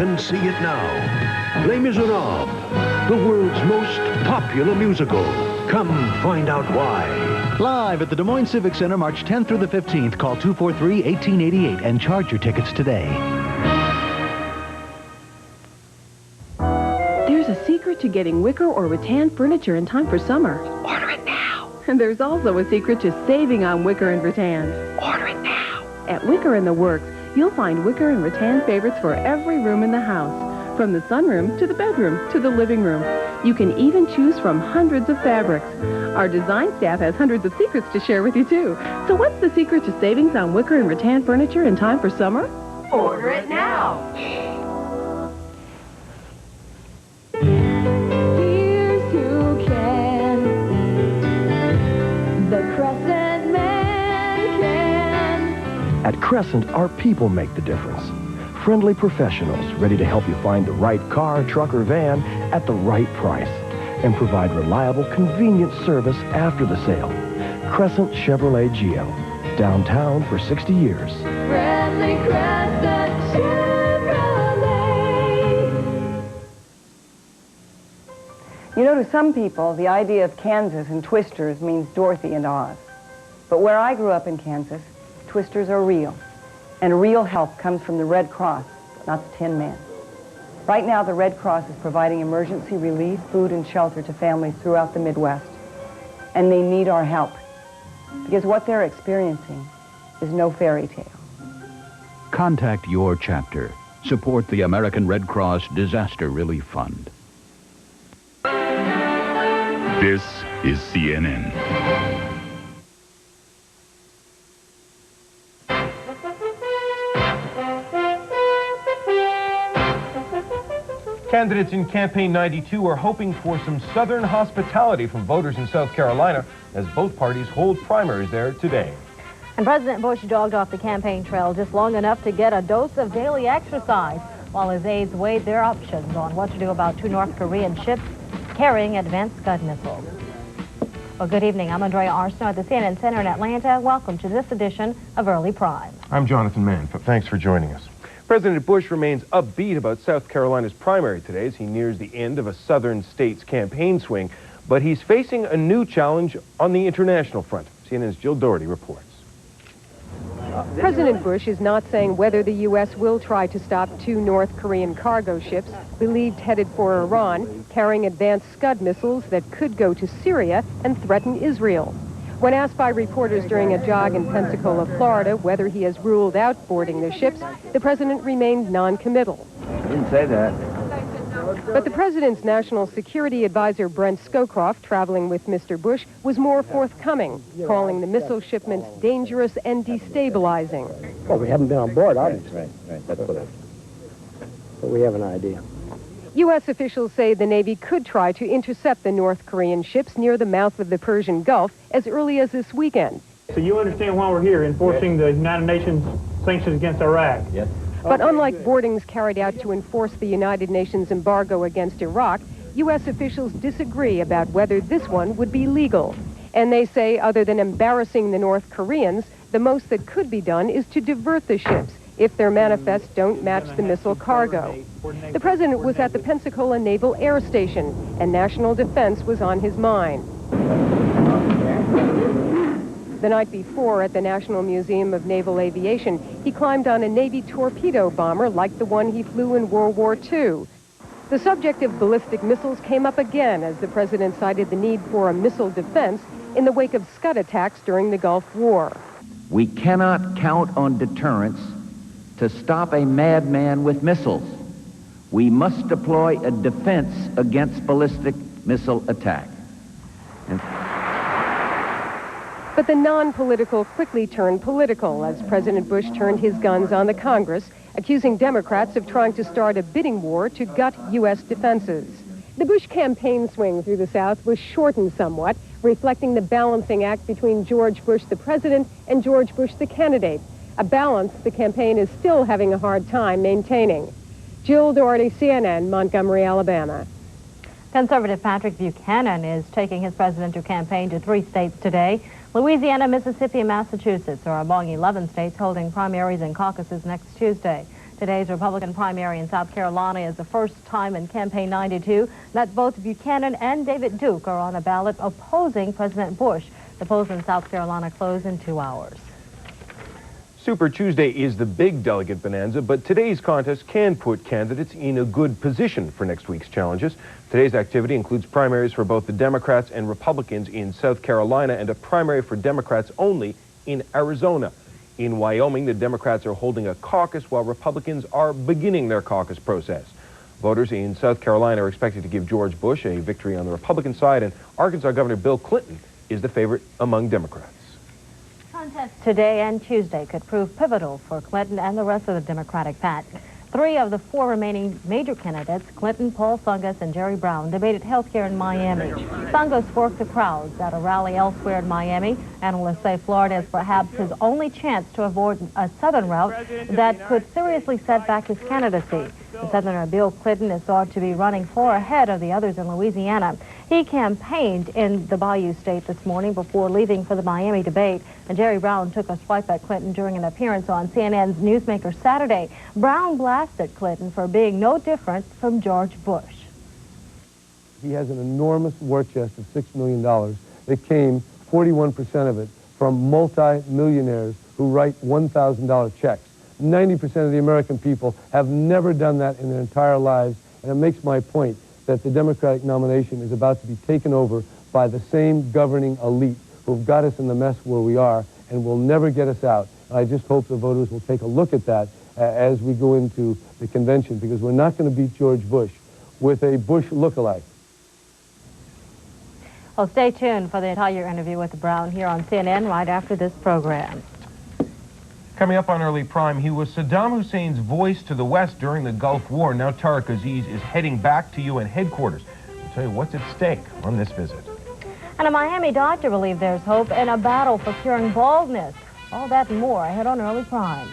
can see it now. Les Miserables, the world's most popular musical. Come find out why. Live at the Des Moines Civic Center, March 10th through the 15th. Call 243-1888 and charge your tickets today. There's a secret to getting wicker or rattan furniture in time for summer. Order it now. And there's also a secret to saving on wicker and rattan. Order it now. At Wicker in the Works, you'll find wicker and rattan favorites for every room in the house. From the sunroom to the bedroom to the living room. You can even choose from hundreds of fabrics. Our design staff has hundreds of secrets to share with you, too. So what's the secret to savings on wicker and rattan furniture in time for summer? Order it now. Here's who can. The Crescent Man can. At Crescent, our people make the difference. Friendly professionals ready to help you find the right car, truck, or van at the right price and provide reliable, convenient service after the sale. Crescent Chevrolet Geo. Downtown for 60 years. Friendly Crescent Chevrolet. You know, to some people, the idea of Kansas and Twisters means Dorothy and Oz. But where I grew up in Kansas, Twisters are real. And real help comes from the Red Cross, not the Tin Man. Right now, the Red Cross is providing emergency relief, food, and shelter to families throughout the Midwest. And they need our help, because what they're experiencing is no fairy tale. Contact your chapter. Support the American Red Cross Disaster Relief Fund. This is CNN. Candidates in Campaign 92 are hoping for some Southern hospitality from voters in South Carolina as both parties hold primaries there today. And President Bush jogged off the campaign trail just long enough to get a dose of daily exercise while his aides weighed their options on what to do about 2 North Korean ships carrying advanced Scud missiles. Well, good evening. I'm Andrea Arceneaux at the CNN Center in Atlanta. Welcome to this edition of Early Prime. I'm Jonathan Mann. Thanks for joining us. President Bush remains upbeat about South Carolina's primary today as he nears the end of a southern state's campaign swing, but he's facing a new challenge on the international front. CNN's Jill Doherty reports. President Bush is not saying whether the U.S. will try to stop 2 North Korean cargo ships believed headed for Iran, carrying advanced Scud missiles that could go to Syria and threaten Israel. When asked by reporters during a jog in Pensacola, Florida, whether he has ruled out boarding the ships, the president remained non-committal. I didn't say that. But the president's national security advisor, Brent Scowcroft, traveling with Mr. Bush, was more forthcoming, calling the missile shipments dangerous and destabilizing. Well, we haven't been on board, obviously. Right. That's what it is. But we have an idea. U.S. officials say the Navy could try to intercept the North Korean ships near the mouth of the Persian Gulf as early as this weekend. So you understand why we're here, enforcing the United Nations sanctions against Iraq? Yes. But unlike boardings carried out to enforce the United Nations embargo against Iraq, U.S. officials disagree about whether this one would be legal. And they say, other than embarrassing the North Koreans, the most that could be done is to divert the ships if their manifests don't match the missile cargo. The president was at the Pensacola Naval Air Station, and national defense was on his mind. The night before, at the National Museum of Naval Aviation, he climbed on a Navy torpedo bomber like the one he flew in World War II. The subject of ballistic missiles came up again as the president cited the need for a missile defense in the wake of Scud attacks during the Gulf War. We cannot count on deterrence to stop a madman with missiles. We must deploy a defense against ballistic missile attack. But the non-political quickly turned political as President Bush turned his guns on the Congress, accusing Democrats of trying to start a bidding war to gut U.S. defenses. The Bush campaign swing through the South was shortened somewhat, reflecting the balancing act between George Bush the president and George Bush the candidate, a balance the campaign is still having a hard time maintaining. Jill Doherty, CNN, Montgomery, Alabama. Conservative Patrick Buchanan is taking his presidential campaign to 3 states today. Louisiana, Mississippi, and Massachusetts are among 11 states holding primaries and caucuses next Tuesday. Today's Republican primary in South Carolina is the first time in Campaign 92 that both Buchanan and David Duke are on a ballot opposing President Bush. The polls in South Carolina close in 2 hours. Super Tuesday is the big delegate bonanza, but today's contest can put candidates in a good position for next week's challenges. Today's activity includes primaries for both the Democrats and Republicans in South Carolina and a primary for Democrats only in Arizona. In Wyoming, the Democrats are holding a caucus while Republicans are beginning their caucus process. Voters in South Carolina are expected to give George Bush a victory on the Republican side, and Arkansas Governor Bill Clinton is the favorite among Democrats. Contests today and Tuesday could prove pivotal for Clinton and the rest of the Democratic pack. 3 of the 4 remaining major candidates, Clinton, Paul Tsongas, and Jerry Brown, debated health care in Miami. Tsongas worked the crowds at a rally elsewhere in Miami. Analysts say Florida is perhaps his only chance to avoid a southern route that could seriously set back his candidacy. The Southerner Bill Clinton is thought to be running far ahead of the others in Louisiana. He campaigned in the Bayou State this morning before leaving for the Miami debate. And Jerry Brown took a swipe at Clinton during an appearance on CNN's Newsmaker Saturday. Brown blasted Clinton for being no different from George Bush. He has an enormous war chest of $6 million that came, 41% of it, from multi-millionaires who write $1,000 checks. 90% of the American people have never done that in their entire lives, and it makes my point that the Democratic nomination is about to be taken over by the same governing elite who've got us in the mess where we are and will never get us out. And I just hope the voters will take a look at that as we go into the convention, because we're not going to beat George Bush with a Bush lookalike. Well, stay tuned for the entire interview with Brown here on CNN right after this program. Coming up on Early Prime, he was Saddam Hussein's voice to the West during the Gulf War. Now Tariq Aziz is heading back to UN headquarters. We'll tell you what's at stake on this visit. And a Miami doctor believes there's hope in a battle for curing baldness. All that and more ahead on Early Prime.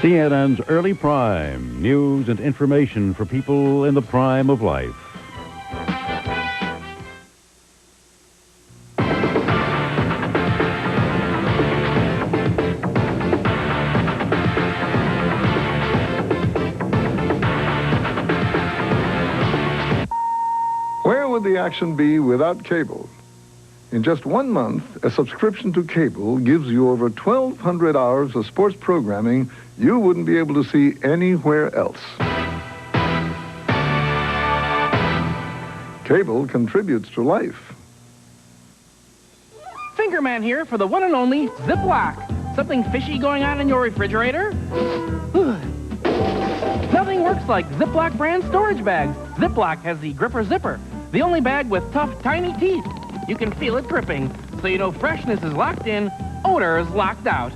CNN's Early Prime, news and information for people in the prime of life. Where would the action be without cable? In just 1 month, a subscription to cable gives you over 1,200 hours of sports programming you wouldn't be able to see anywhere else. Cable contributes to life. Fingerman here for the one and only Ziploc. Something fishy going on in your refrigerator? Nothing works like Ziploc brand storage bags. Ziploc has the Gripper Zipper, the only bag with tough, tiny teeth. You can feel it gripping, so you know freshness is locked in, odor is locked out.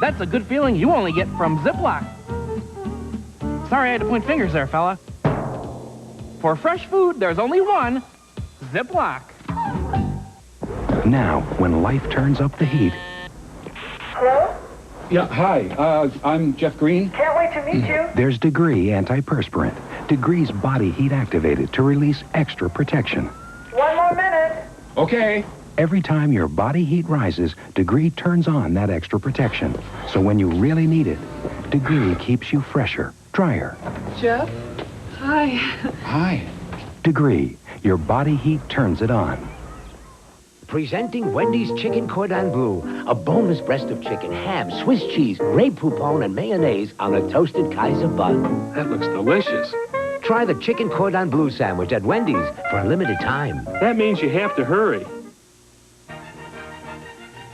That's a good feeling you only get from Ziploc. Sorry I had to point fingers there, fella. For fresh food, there's only one, Ziploc. Now, when life turns up the heat. Hello? Yeah, hi. I'm Jeff Green. Can't wait to meet you. There's Degree antiperspirant. Degree's body heat activated to release extra protection. 1 more minute. Okay. Every time your body heat rises, Degree turns on that extra protection. So when you really need it, Degree keeps you fresher, drier. Jeff? Hi. Hi. Degree, your body heat turns it on. Presenting Wendy's Chicken Cordon Bleu, a boneless breast of chicken, ham, Swiss cheese, Grey Poupon, and mayonnaise on a toasted Kaiser bun. That looks delicious. Try the Chicken Cordon Bleu sandwich at Wendy's for a limited time. That means you have to hurry.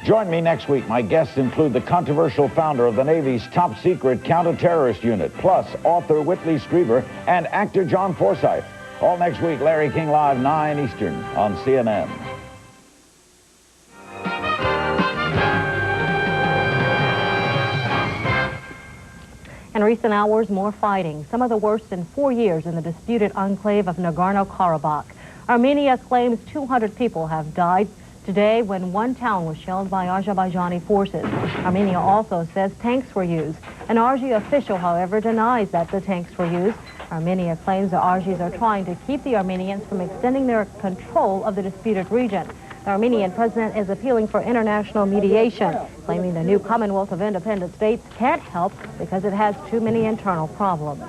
Join me next week. My guests include the controversial founder of the Navy's top-secret counter-terrorist unit, plus author Whitley Strieber and actor John Forsythe. All next week, Larry King Live, 9 Eastern on CNN. In recent hours, more fighting, some of the worst in 4 years in the disputed enclave of Nagorno-Karabakh. Armenia claims 200 people have died today when one town was shelled by Azerbaijani forces. Armenia also says tanks were used. An Argy official, however, denies that the tanks were used. Armenia claims the Argys are trying to keep the Armenians from extending their control of the disputed region. The Armenian president is appealing for international mediation, claiming the new Commonwealth of Independent States can't help because it has too many internal problems.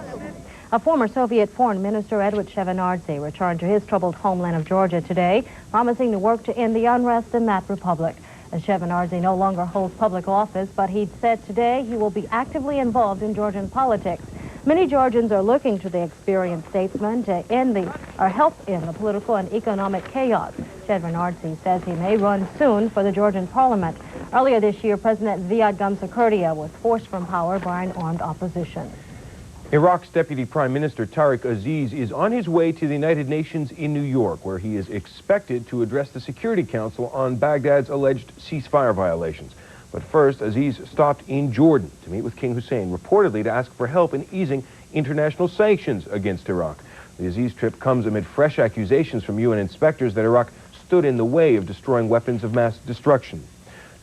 A former Soviet foreign minister, Edward Shevardnadze, returned to his troubled homeland of Georgia today, promising to work to end the unrest in that republic. Shevardnadze no longer holds public office, but he said today he will be actively involved in Georgian politics. Many Georgians are looking to the experienced statesman to help end the political and economic chaos. Shevardnadze says he may run soon for the Georgian parliament. Earlier this year, President Ziad Gamsakhurdia was forced from power by an armed opposition. Iraq's Deputy Prime Minister Tariq Aziz is on his way to the United Nations in New York, where he is expected to address the Security Council on Baghdad's alleged ceasefire violations. But first, Aziz stopped in Jordan to meet with King Hussein, reportedly to ask for help in easing international sanctions against Iraq. The Aziz trip comes amid fresh accusations from UN inspectors that Iraq stood in the way of destroying weapons of mass destruction.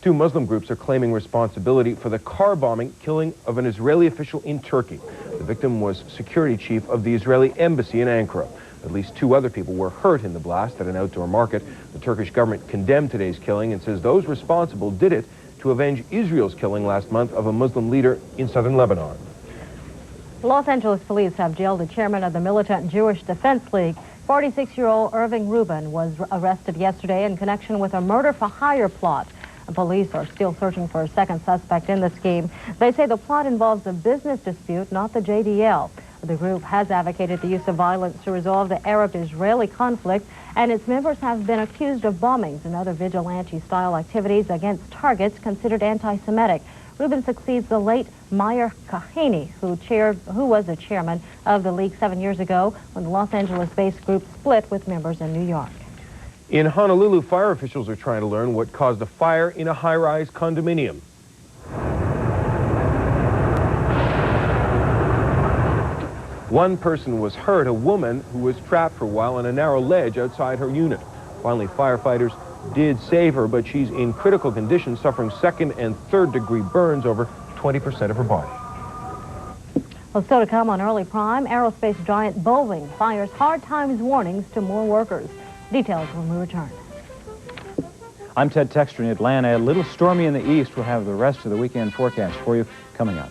Two Muslim groups are claiming responsibility for the car bombing killing of an Israeli official in Turkey. The victim was security chief of the Israeli embassy in Ankara. At least 2 other people were hurt in the blast at an outdoor market. The Turkish government condemned today's killing and says those responsible did it to avenge Israel's killing last month of a Muslim leader in southern Lebanon. Los Angeles police have jailed the chairman of the militant Jewish Defense League. 46-year-old Irving Rubin was arrested yesterday in connection with a murder-for-hire plot. Police are still searching for a second suspect in the scheme. They say the plot involves a business dispute, not the JDL. The group has advocated the use of violence to resolve the Arab-Israeli conflict, and its members have been accused of bombings and other vigilante-style activities against targets considered anti-Semitic. Rubin succeeds the late Meyer Kahane, who was the chairman of the league 7 years ago when the Los Angeles-based group split with members in New York. In Honolulu, fire officials are trying to learn what caused a fire in a high-rise condominium. One person was hurt, a woman who was trapped for a while on a narrow ledge outside her unit. Finally, firefighters did save her, but she's in critical condition, suffering 2nd and 3rd degree burns over 20% of her body. Well, still to come on Early Prime, aerospace giant Boeing fires hard times warnings to more workers. Details when we return. I'm Ted Textor in Atlanta. A little stormy in the east. We'll have the rest of the weekend forecast for you coming up.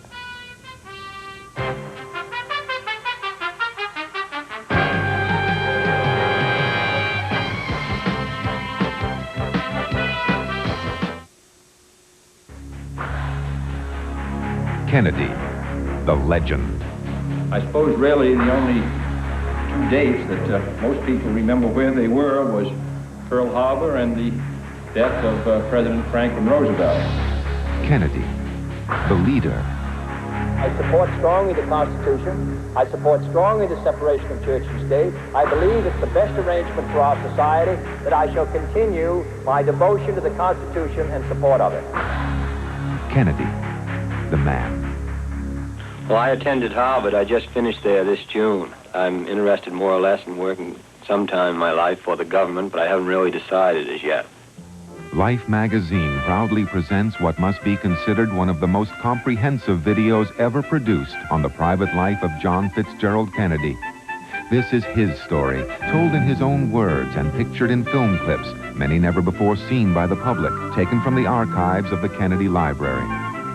Kennedy, the legend. I suppose really the only 2 dates that most people remember where they were was Pearl Harbor and the death of President Franklin Roosevelt. Kennedy, the leader. I support strongly the Constitution. I support strongly the separation of church and state. I believe it's the best arrangement for our society, that I shall continue my devotion to the Constitution and support of it. Kennedy, the man. Well, I attended Harvard. I just finished there this June. I'm interested more or less in working sometime in my life for the government, but I haven't really decided as yet. Life magazine proudly presents what must be considered one of the most comprehensive videos ever produced on the private life of John Fitzgerald Kennedy. This is his story, told in his own words and pictured in film clips, many never before seen by the public, taken from the archives of the Kennedy Library.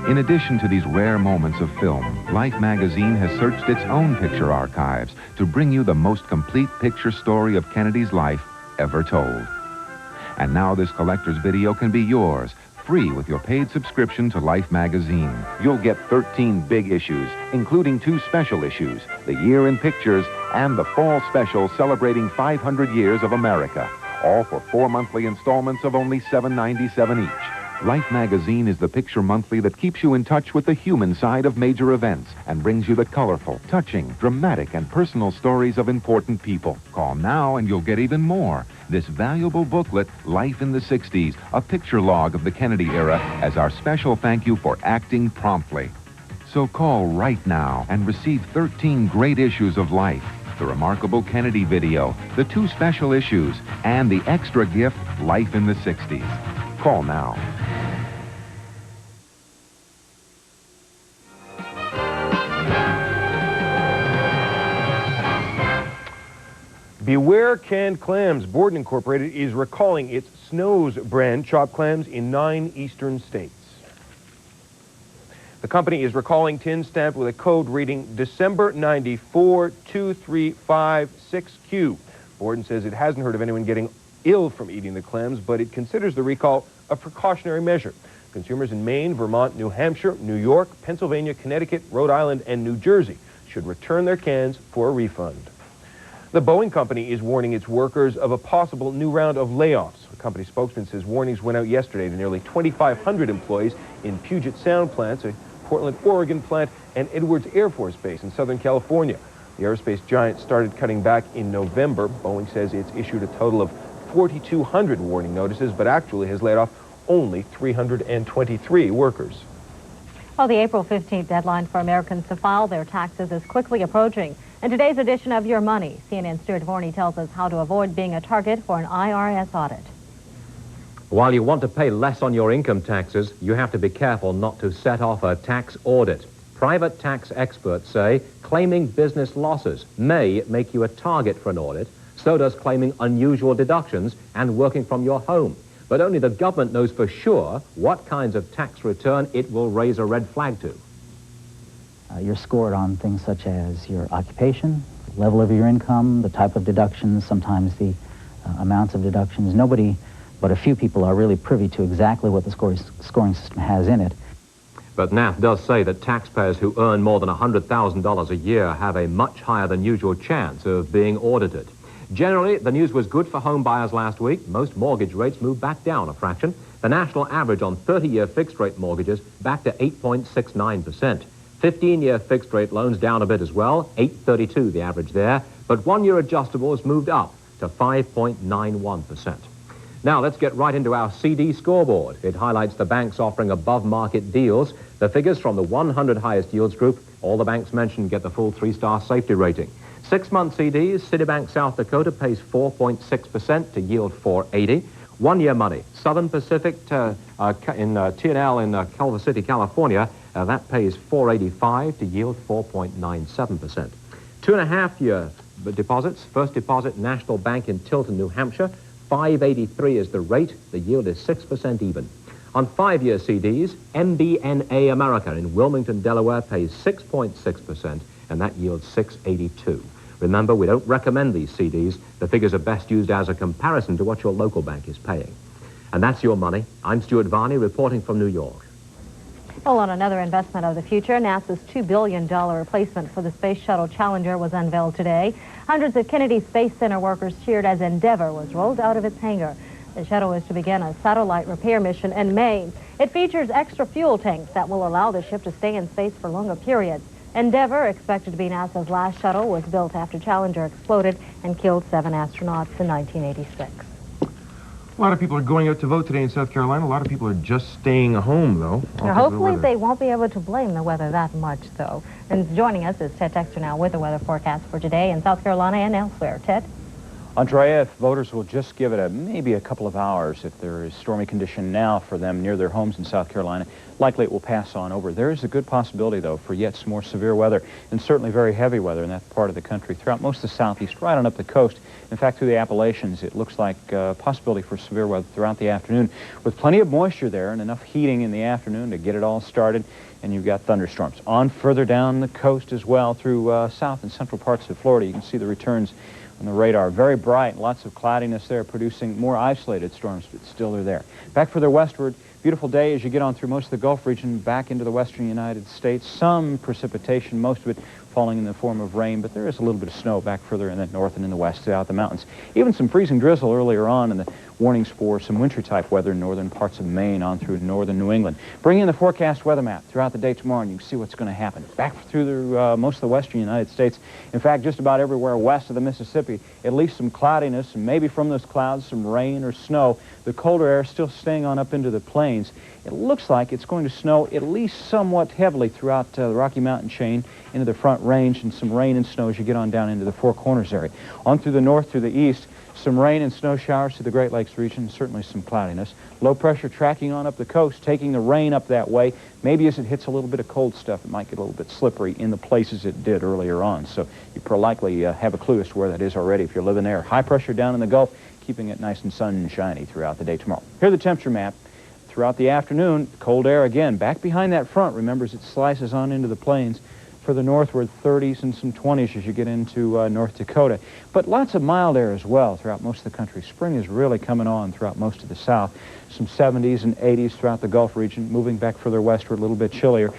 In addition to these rare moments of film, Life magazine has searched its own picture archives to bring you the most complete picture story of Kennedy's life ever told. And now this collector's video can be yours, free with your paid subscription to Life magazine. You'll get 13 big issues, including 2 special issues, The Year in Pictures and the Fall Special celebrating 500 years of America, all for 4 monthly installments of only $7.97 each. Life magazine is the picture monthly that keeps you in touch with the human side of major events and brings you the colorful, touching, dramatic, and personal stories of important people. Call now and you'll get even more. This valuable booklet, Life in the 60s, a picture log of the Kennedy era, as our special thank you for acting promptly. So call right now and receive 13 great issues of Life, the remarkable Kennedy video, the 2 special issues, and the extra gift, Life in the 60s. Call now. Beware canned clams. Borden Incorporated is recalling its Snows brand chopped clams in 9 eastern states. The company is recalling tins stamped with a code reading December 94 23556Q. Borden says it hasn't heard of anyone getting ill from eating the clams, but it considers the recall a precautionary measure. Consumers in Maine, Vermont, New Hampshire, New York, Pennsylvania, Connecticut, Rhode Island, and New Jersey should return their cans for a refund. The Boeing company is warning its workers of a possible new round of layoffs. A company spokesman says warnings went out yesterday to nearly 2,500 employees in Puget Sound plants, a Portland, Oregon plant, and Edwards Air Force Base in Southern California. The aerospace giant started cutting back in November. Boeing says it's issued a total of 4,200 warning notices, but actually has laid off only 323 workers. Well, the April 15th deadline for Americans to file their taxes is quickly approaching. In today's edition of Your Money, CNN's Stuart Varney tells us how to avoid being a target for an IRS audit. While you want to pay less on your income taxes, you have to be careful not to set off a tax audit. Private tax experts say claiming business losses may make you a target for an audit. So does claiming unusual deductions and working from your home. But only the government knows for sure what kinds of tax return it will raise a red flag to. You're scored on things such as your occupation, level of your income, the type of deductions, sometimes the amounts of deductions. Nobody but a few people are really privy to exactly what the scoring system has in it. But NAF does say that taxpayers who earn more than $100,000 a year have a much higher than usual chance of being audited. Generally, the news was good for home buyers last week. Most mortgage rates moved back down a fraction. The national average on 30-year fixed-rate mortgages back to 8.69%. 15-year fixed-rate loans down a bit as well, 8.32 the average there. But one-year adjustables moved up to 5.91%. Now, let's get right into our CD scoreboard. It highlights the banks offering above-market deals. The figures from the 100 highest yields group, all the banks mentioned get the full 3-star safety rating. 6-month CDs, Citibank South Dakota pays 4.6% to yield 4.80. One-year money, Southern Pacific in T&L in Culver City, California, that pays 4.85 to yield 4.97%. 2.5-year deposits, First Deposit National Bank in Tilton, New Hampshire, 5.83 is the rate. The yield is 6% even. On 5-year CDs, MBNA America in Wilmington, Delaware pays 6.6%, and that yields 6.82. Remember, we don't recommend these CDs. The figures are best used as a comparison to what your local bank is paying. And that's Your Money. I'm Stuart Varney reporting from New York. Well, on another investment of the future, NASA's $2 billion replacement for the Space Shuttle Challenger was unveiled today. Hundreds of Kennedy Space Center workers cheered as Endeavour was rolled out of its hangar. The shuttle is to begin a satellite repair mission in Maine. It features extra fuel tanks that will allow the ship to stay in space for longer periods. Endeavour, expected to be NASA's last shuttle, was built after Challenger exploded and killed 7 astronauts in 1986. A lot of people are going out to vote today in South Carolina. A lot of people are just staying home, though. Hopefully they won't be able to blame the weather that much, though. And joining us is Ted Textor now with the weather forecast for today in South Carolina and elsewhere. Ted? Andrea, if voters will just give it maybe a couple of hours, if there is stormy condition now for them near their homes in South Carolina, likely it will pass on over. There is a good possibility, though, for yet some more severe weather, and certainly very heavy weather in that part of the country throughout most of the southeast, right on up the coast. In fact, through the Appalachians, it looks like possibility for severe weather throughout the afternoon, with plenty of moisture there and enough heating in the afternoon to get it all started. And you've got thunderstorms on further down the coast as well through south and central parts of Florida. You can see the returns on the radar. Very bright, lots of cloudiness there, producing more isolated storms, but still they're there. Back further westward, beautiful day as you get on through most of the Gulf region, back into the western United States. Some precipitation, most of it falling in the form of rain, but there is a little bit of snow back further in the north and in the west throughout the mountains. Even some freezing drizzle earlier on, and the warnings for some winter-type weather in northern parts of Maine on through northern New England. Bring in the forecast weather map throughout the day tomorrow, and you can see what's going to happen. Back through most of the western United States. In fact, just about everywhere west of the Mississippi, at least some cloudiness, and maybe from those clouds some rain or snow. The colder air still staying on up into the plains. It looks like it's going to snow at least somewhat heavily throughout the Rocky Mountain chain into the Front Range, and some rain and snow as you get on down into the Four Corners area. On through the north, through the east, Some rain and snow showers to the Great Lakes region, certainly some cloudiness. Low pressure tracking on up the coast, taking the rain up that way. Maybe as it hits a little bit of cold stuff, it might get a little bit slippery in the places it did earlier on. So you likely have a clue as to where that is already if you're living there. High pressure down in the Gulf, keeping it nice and sunshiny throughout the day tomorrow. Here's the temperature map. Throughout the afternoon, cold air again, back behind that front. Remember, as it slices on into the plains, for the northward, 30s and some 20s as you get into North Dakota. But lots of mild air as well throughout most of the country. Spring is really coming on throughout most of the south. Some 70s and 80s throughout the Gulf region, moving back further westward, a little bit chillier.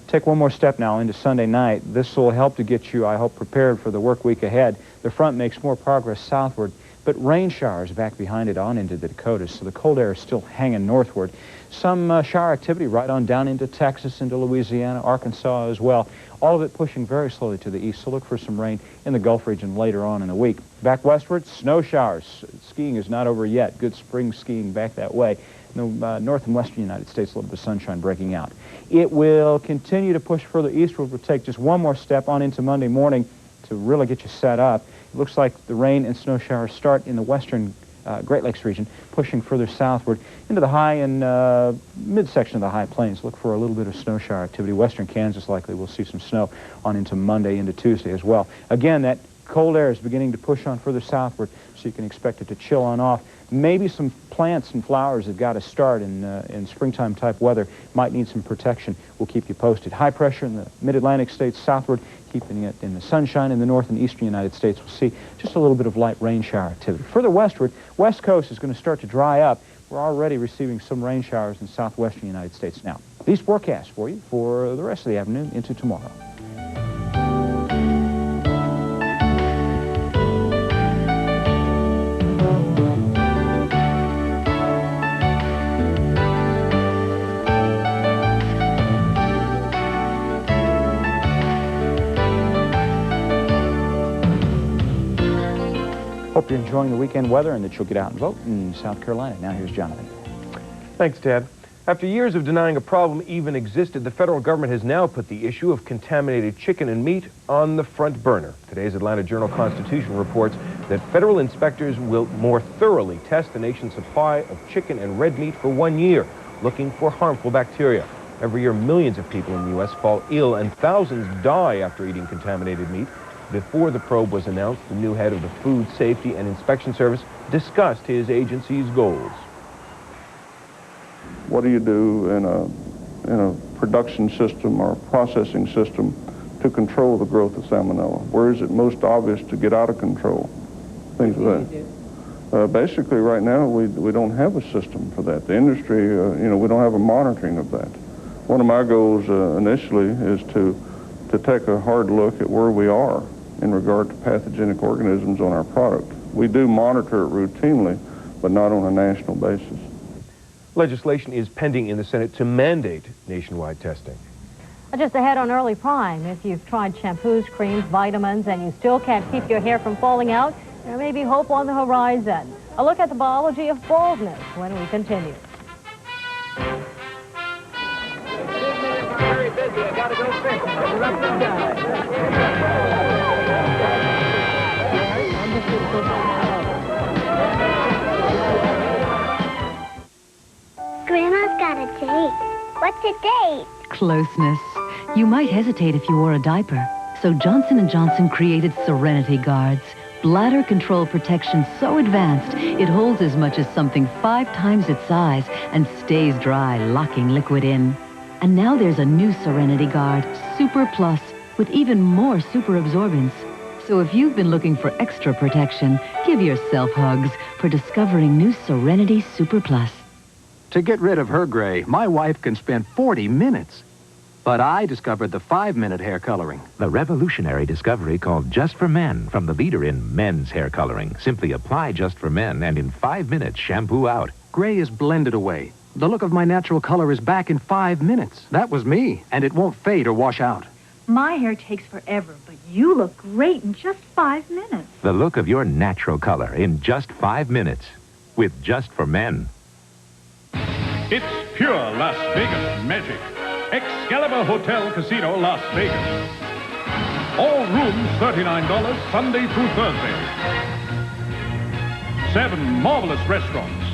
Take one more step now into Sunday night. This will help to get you, I hope, prepared for the work week ahead. The front makes more progress southward, but rain showers back behind it on into the Dakotas, so the cold air is still hanging northward. Some shower activity right on down into Texas, into Louisiana, Arkansas as well. All of it pushing very slowly to the east, so look for some rain in the Gulf region later on in the week. Back westward, snow showers. Skiing is not over yet. Good spring skiing back that way. In the north and western United States, a little bit of sunshine breaking out. It will continue to push further eastward. We'll take just one more step on into Monday morning to really get you set up. It looks like the rain and snow showers start in the western Great Lakes region, pushing further southward into the high and midsection of the high plains. Look for a little bit of snow shower activity. Western Kansas likely will see some snow on into Monday, into Tuesday as well. Again, that cold air is beginning to push on further southward, so you can expect it to chill on off. Maybe some plants and flowers that got to start in springtime type weather might need some protection. We'll keep you posted. High pressure in the mid-Atlantic states southward, keeping it in the sunshine in the north and eastern United States. We'll see just a little bit of light rain shower activity. Further westward, west coast is going to start to dry up. We're already receiving some rain showers in southwestern United States now. These forecasts for you for the rest of the afternoon into tomorrow. Hope you're enjoying the weekend weather and that you'll get out and vote in South Carolina. Now here's Jonathan. Thanks, Ted. After years of denying a problem even existed, the federal government has now put the issue of contaminated chicken and meat on the front burner. Today's Atlanta Journal-Constitution reports that federal inspectors will more thoroughly test the nation's supply of chicken and red meat for 1 year, looking for harmful bacteria. Every year, millions of people in the U.S. fall ill and thousands die after eating contaminated meat. Before the probe was announced, the new head of the Food Safety and Inspection Service discussed his agency's goals. What do you do in a production system or processing system to control the growth of salmonella? Where is it most obvious to get out of control? Things of that. Basically, right now, we don't have a system for that. The industry, we don't have a monitoring of that. One of my goals initially is to take a hard look at where we are in regard to pathogenic organisms on our product. We do monitor it routinely, but not on a national basis. Legislation is pending in the Senate to mandate nationwide testing. Just ahead on Early Prime, if you've tried shampoos, creams, vitamins, and you still can't keep your hair from falling out, there may be hope on the horizon. A look at the biology of baldness when we continue. Very busy. I gotta go fishing. Grandma's got a date. What's a date? Closeness. You might hesitate if you wore a diaper. So Johnson & Johnson created Serenity Guards. Bladder control protection so advanced, it holds as much as something 5 times its size and stays dry, locking liquid in. And now there's a new Serenity Guard, Super Plus, with even more super absorbance. So if you've been looking for extra protection, give yourself hugs for discovering new Serenity Super Plus. To get rid of her gray, my wife can spend 40 minutes. But I discovered the 5-minute hair coloring. The revolutionary discovery called Just for Men from the leader in men's hair coloring. Simply apply Just for Men and in 5 minutes shampoo out. Gray is blended away. The look of my natural color is back in 5 minutes. That was me, and it won't fade or wash out. My hair takes forever, but you look great in just 5 minutes. The look of your natural color in just 5 minutes with Just for Men. It's pure Las Vegas magic. Excalibur Hotel Casino, Las Vegas. All rooms $39 Sunday through Thursday. 7 marvelous restaurants.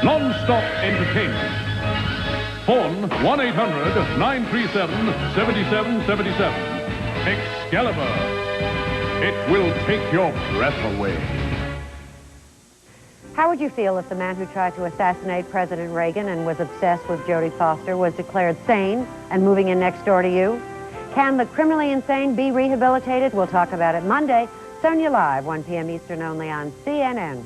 Non-stop entertainment. Phone 1-800-937-7777. Excalibur. It will take your breath away. How would you feel if the man who tried to assassinate President Reagan and was obsessed with Jodie Foster was declared sane and moving in next door to you? Can the criminally insane be rehabilitated? We'll talk about it Monday. Sonia Live, 1 p.m. Eastern only on CNN.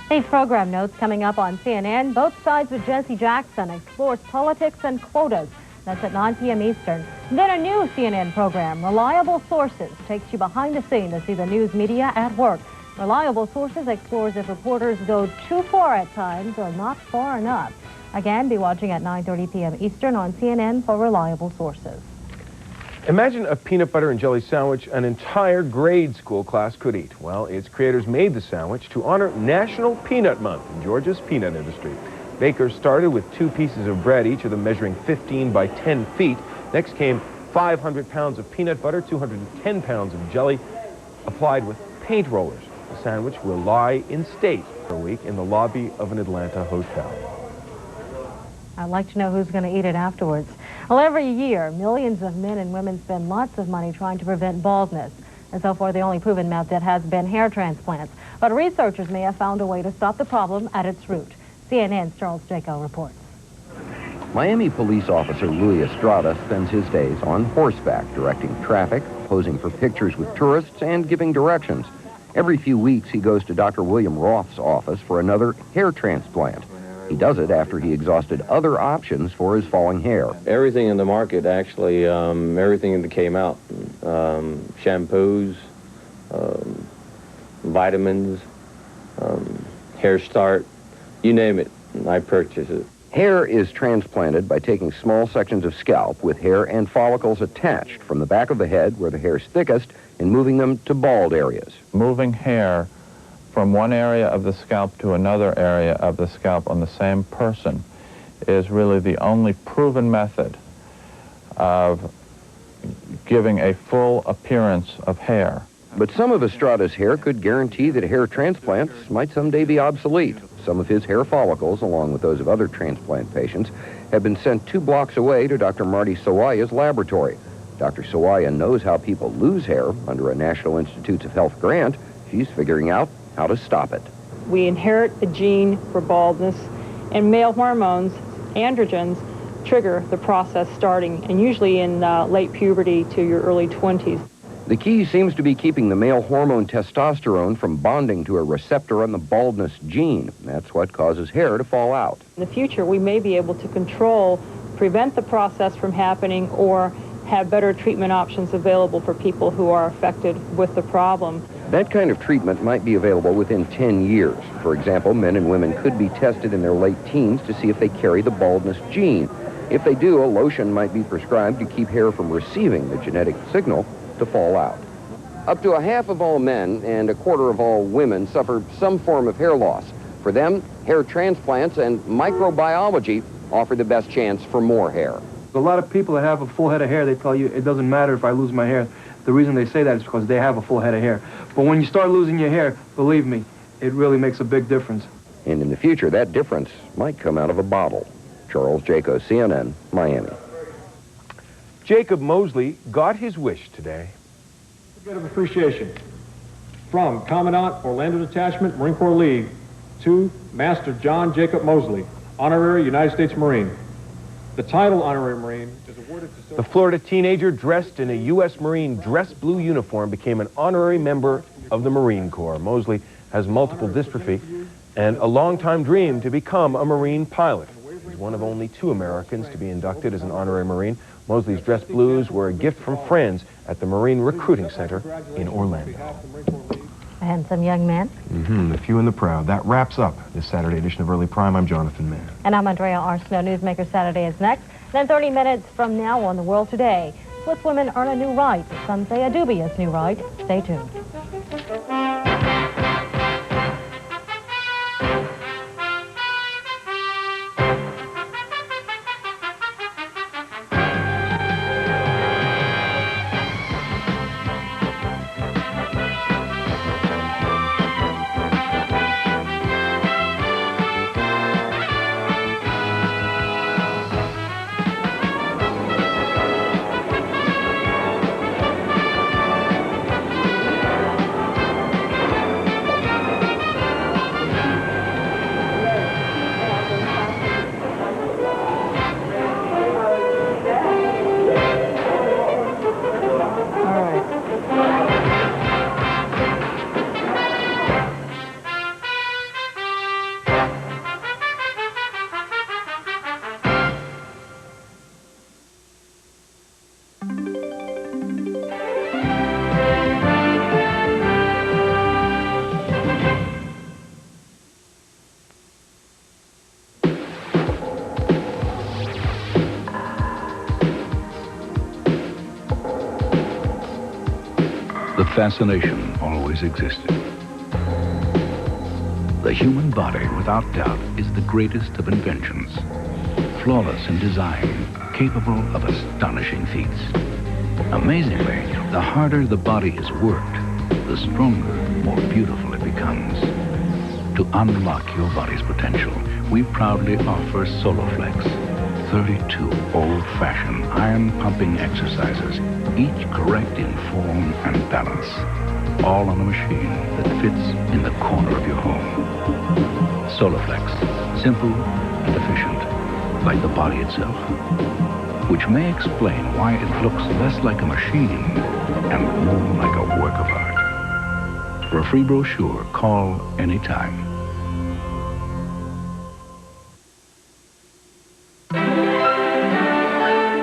These program notes coming up on CNN. Both Sides with Jesse Jackson explores politics and quotas. That's at 9 p.m. Eastern. Then a new CNN program, Reliable Sources, takes you behind the scene to see the news media at work. Reliable Sources explores if reporters go too far at times or not far enough. Again, be watching at 9:30 p.m. Eastern on CNN for Reliable Sources. Imagine a peanut butter and jelly sandwich an entire grade school class could eat. Well, its creators made the sandwich to honor National Peanut Month in Georgia's peanut industry. Bakers started with 2 pieces of bread, each of them measuring 15 by 10 feet. Next came 500 pounds of peanut butter, 210 pounds of jelly, applied with paint rollers. The sandwich will lie in state for a week in the lobby of an Atlanta hotel. I'd like to know who's going to eat it afterwards. Well, every year, millions of men and women spend lots of money trying to prevent baldness. And so far, the only proven method has been hair transplants. But researchers may have found a way to stop the problem at its root. CNN's Charles Jaco reports. Miami police officer Louis Estrada spends his days on horseback, directing traffic, posing for pictures with tourists, and giving directions. Every few weeks, he goes to Dr. William Roth's office for another hair transplant. He does it after he exhausted other options for his falling hair. Everything in the market, actually, everything that came out, shampoos, vitamins, hair start, you name it, I purchase it. Hair is transplanted by taking small sections of scalp with hair and follicles attached from the back of the head where the hair is thickest and moving them to bald areas. Moving hair from one area of the scalp to another area of the scalp on the same person is really the only proven method of giving a full appearance of hair. But some of Estrada's hair could guarantee that hair transplants might someday be obsolete. Some of his hair follicles, along with those of other transplant patients, have been sent 2 blocks away to Dr. Marty Sawaya's laboratory. Dr. Sawaya knows how people lose hair under a National Institutes of Health grant. She's figuring out how to stop it. We inherit a gene for baldness, and male hormones, androgens, trigger the process starting, and usually in late puberty to your early 20s. The key seems to be keeping the male hormone testosterone from bonding to a receptor on the baldness gene. That's what causes hair to fall out. In the future, we may be able to control, prevent the process from happening, or have better treatment options available for people who are affected with the problem. That kind of treatment might be available within 10 years. For example, men and women could be tested in their late teens to see if they carry the baldness gene. If they do, a lotion might be prescribed to keep hair from receiving the genetic signal to fall out. Up to a half of all men and a quarter of all women suffer some form of hair loss. For them, hair transplants and microbiology offer the best chance for more hair. A lot of people that have a full head of hair, they tell you it doesn't matter if I lose my hair. The reason they say that is because they have a full head of hair. But when you start losing your hair, believe me, it really makes a big difference. And in the future, that difference might come out of a bottle. Charles Jaco, CNN, Miami. Jacob Mosley got his wish today. A bit of appreciation from Commandant Orlando Detachment, Marine Corps League, to Master John Jacob Mosley, Honorary United States Marine. The title Honorary Marine is awarded to... The Florida teenager dressed in a U.S. Marine dress blue uniform became an honorary member of the Marine Corps. Mosley has multiple dystrophy and a long-time dream to become a Marine pilot. He's one of only 2 Americans to be inducted as an honorary Marine. Mosley's dress blues were a gift from friends at the Marine Recruiting Center in Orlando. A handsome young man. The few and the proud. That wraps up this Saturday edition of Early Prime. I'm Jonathan Mann. And I'm Andrea. Arceneaux. Newsmaker Saturday is next. Then 30 minutes from now on The World Today. Swiss women earn a new right. Some say a dubious new right. Stay tuned. The fascination always existed. The human body, without doubt, is the greatest of inventions. Flawless in design, capable of astonishing feats. Amazingly, the harder the body is worked, the stronger, more beautiful it becomes. To unlock your body's potential, we proudly offer Soloflex. 32 old-fashioned iron-pumping exercises, each correct in form and balance, all on a machine that fits in the corner of your home. Soloflex, simple and efficient, like the body itself, which may explain why it looks less like a machine and more like a work of art. For a free brochure, call anytime.